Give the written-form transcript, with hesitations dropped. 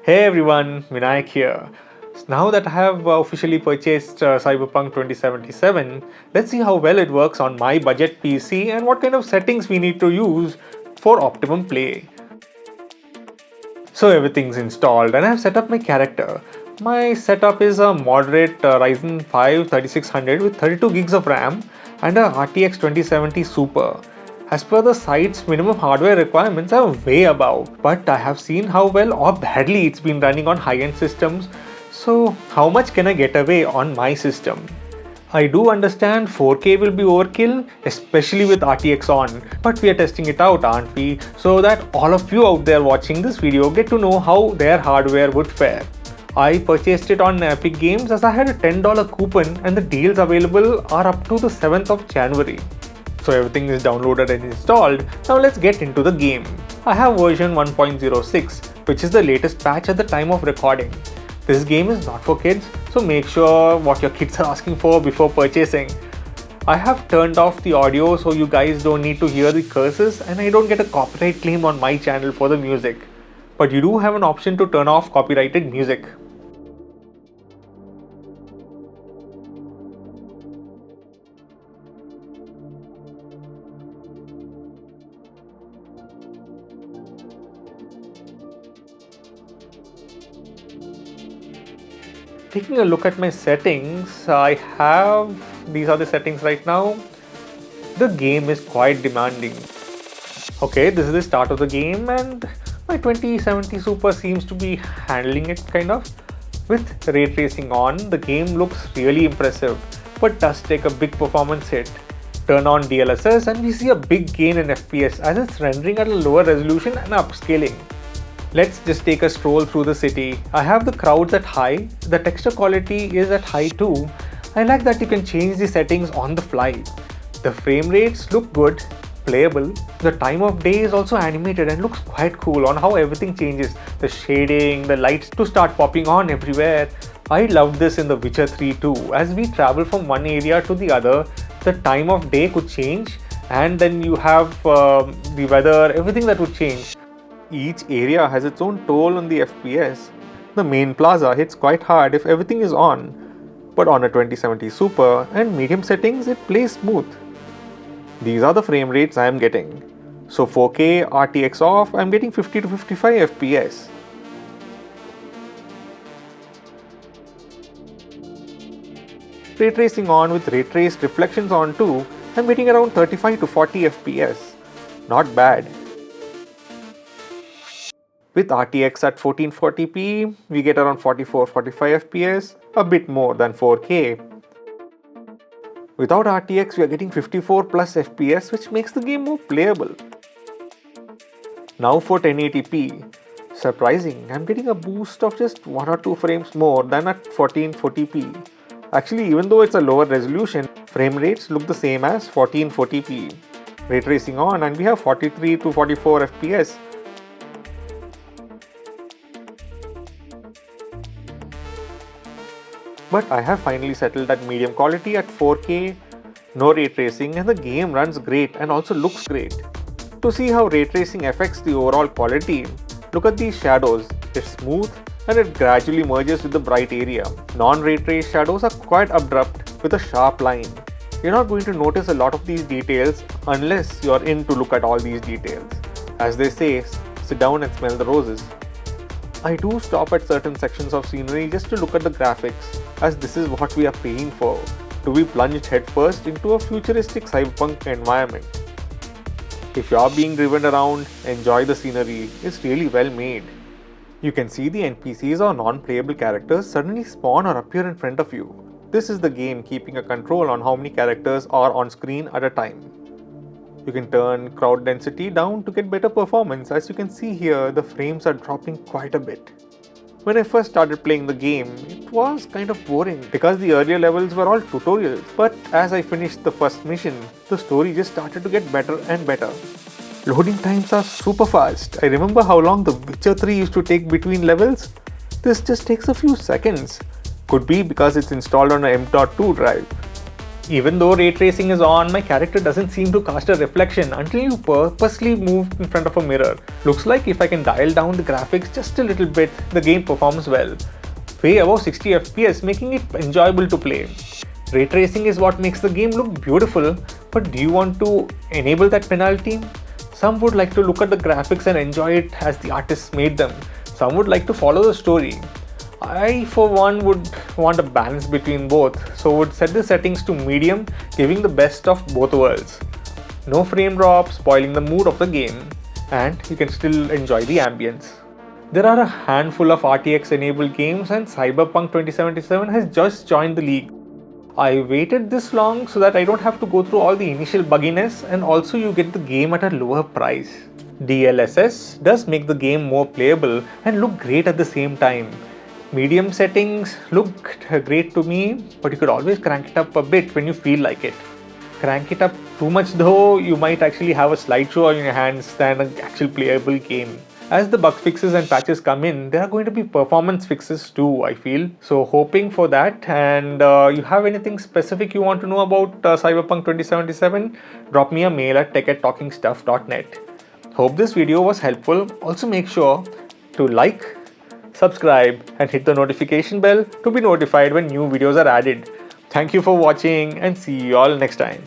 Hey everyone, Vinayak here. Now that I have officially purchased Cyberpunk 2077, let's see how well it works on my budget PC and what kind of settings we need to use for optimum play. So everything's installed and I've set up my character. My setup is a moderate Ryzen 5 3600 with 32 gigs of RAM and a RTX 2070 Super. As per the site's minimum hardware requirements, I'm way above, but I have seen how well or badly it's been running on high-end systems, so how much can I get away on my system? I do understand 4K will be overkill, especially with RTX on, but we are testing it out, aren't we? So that all of you out there watching this video get to know how their hardware would fare. I purchased it on Epic Games as I had a $10 coupon and the deals available are up to the 7th of January. So everything is downloaded and installed. Now let's get into the game. I have version 1.06, which is the latest patch at the time of recording. This game is not for kids, so make sure what your kids are asking for before purchasing. I have turned off the audio so you guys don't need to hear the curses and I don't get a copyright claim on my channel for the music. But you do have an option to turn off copyrighted music. Taking a look at my settings, these are the settings right now. The game is quite demanding. Okay, this is the start of the game and my 2070 Super seems to be handling it kind of. With ray tracing on, the game looks really impressive, but does take a big performance hit. Turn on DLSS and we see a big gain in FPS as it's rendering at a lower resolution and upscaling. Let's just take a stroll through the city. I have the crowds at high, the texture quality is at high too. I like that you can change the settings on the fly. The frame rates look good, playable. The time of day is also animated and looks quite cool on how everything changes. The shading, the lights to start popping on everywhere. I loved this in The Witcher 3 too. As we travel from one area to the other, the time of day could change and then you have the weather, everything that would change. Each area has its own toll on the FPS. The main plaza hits quite hard if everything is on, but on a 2070 Super and medium settings it plays smooth. These are the frame rates I am getting. So 4K RTX off, I am getting 50 to 55 FPS. Ray tracing on with ray traced reflections on too, I am getting around 35 to 40 FPS. Not bad. With RTX at 1440p, we get around 44-45 FPS, a bit more than 4K. Without RTX, we are getting 54 plus FPS, which makes the game more playable. Now for 1080p. Surprising, I'm getting a boost of just 1 or 2 frames more than at 1440p. Actually, even though it's a lower resolution, frame rates look the same as 1440p. Ray tracing on and we have 43 to 44 FPS. But I have finally settled at medium quality at 4K, no ray tracing, and the game runs great and also looks great. To see how ray tracing affects the overall quality, look at these shadows. It's smooth and it gradually merges with the bright area. Non-ray traced shadows are quite abrupt with a sharp line. You're not going to notice a lot of these details unless you're in to look at all these details. As they say, sit down and smell the roses. I do stop at certain sections of scenery just to look at the graphics, as this is what we are paying for, to be plunged headfirst into a futuristic cyberpunk environment. If you are being driven around, enjoy the scenery, it's really well made. You can see the NPCs or non-playable characters suddenly spawn or appear in front of you. This is the game keeping a control on how many characters are on screen at a time. You can turn crowd density down to get better performance. As you can see here, the frames are dropping quite a bit. When I first started playing the game, it was kind of boring because the earlier levels were all tutorials. But as I finished the first mission, the story just started to get better and better. Loading times are super fast. I remember how long The Witcher 3 used to take between levels. This just takes a few seconds. Could be because it's installed on a M.2 drive. Even though ray tracing is on, my character doesn't seem to cast a reflection until you purposely move in front of a mirror. Looks like if I can dial down the graphics just a little bit, the game performs well. Way above 60 FPS, making it enjoyable to play. Ray tracing is what makes the game look beautiful, but do you want to enable that penalty? Some would like to look at the graphics and enjoy it as the artists made them. Some would like to follow the story. I, for one, would want a balance between both, so would set the settings to medium, giving the best of both worlds. No frame drop, spoiling the mood of the game, and you can still enjoy the ambience. There are a handful of RTX enabled games, and Cyberpunk 2077 has just joined the league. I waited this long so that I don't have to go through all the initial bugginess, and also you get the game at a lower price. DLSS does make the game more playable and look great at the same time. Medium settings look great to me, but you could always crank it up a bit when you feel like it. Crank it up too much though, you might actually have a slideshow on your hands than an actual playable game. As the bug fixes and patches come in, there are going to be performance fixes too, I feel. So hoping for that. And you have anything specific you want to know about Cyberpunk 2077? Drop me a mail at tech@talkingstuff.net. Hope this video was helpful. Also make sure to like, subscribe and hit the notification bell to be notified when new videos are added. Thank you for watching and see you all next time.